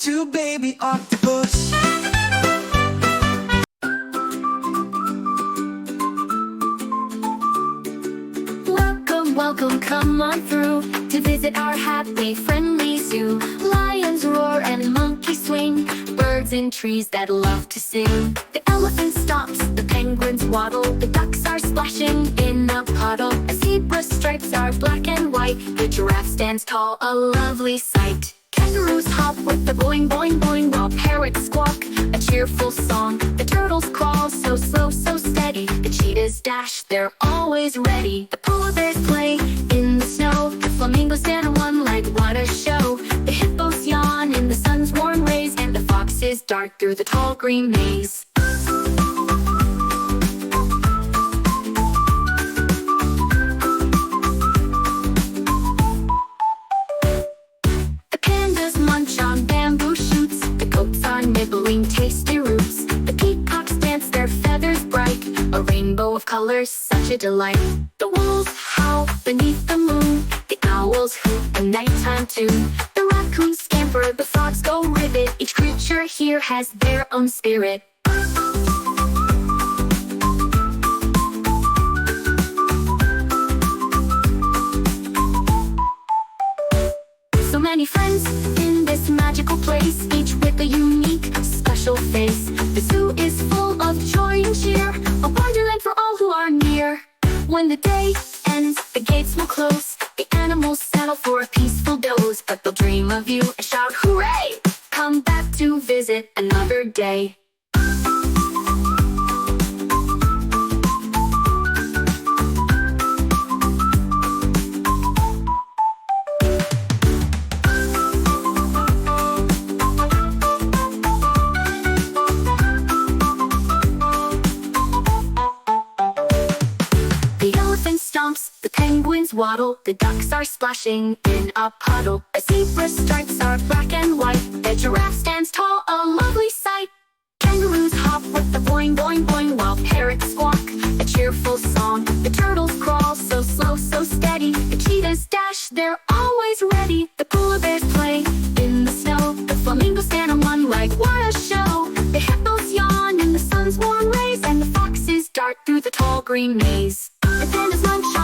to baby octopus. Welcome, welcome, come on through to visit our happy, friendly zoo. Lions roar and monkeys swing, birds in trees that love to sing. The elephant stomps, the penguins waddle, the ducks are splashing in a puddle. A zebra's stripes are black and white, the giraffe stands tall, a lovely sight. Kangaroos hop with the boing boing boing, while parrots squawk a cheerful song. The turtles crawl so slow, so steady, the cheetahs dash, they're always ready. The polar bears play in the snow, the flamingos stand on one leg, what a show. The hippos yawn in the sun's warm rays, and the foxes dart through the tall green maze. Munch on bamboo shoots, the goats are nibbling tasty roots. The peacocks dance their feathers bright, a rainbow of colors, such a delight. The wolves howl beneath the moon, the owls hoot a nighttime tune. The raccoons scamper, the frogs go ribbit, each creature here has their own spirit. So many friends in this magical place, each with a unique, special face. The zoo is full of joy and cheer, a wonderland for all who are near. When the day ends, the gates will close, the animals settle for a peaceful doze. But they'll dream of you and shout hooray! Come back to visit another day. Stomps, the penguins waddle, the ducks are splashing in a puddle. A zebra's stripes are black and white, the giraffe stands tall, a lovely sight. Kangaroos hop with the boing boing boing, while parrots squawk a cheerful song. The turtles crawl so slow, so steady, the cheetahs dash, they're always ready. The polar bears play in the snow, the flamingos stand on one leg, what a show. The hippos yawn in the sun's warm rays, and the foxes dart through the tall green maze. The pandas munch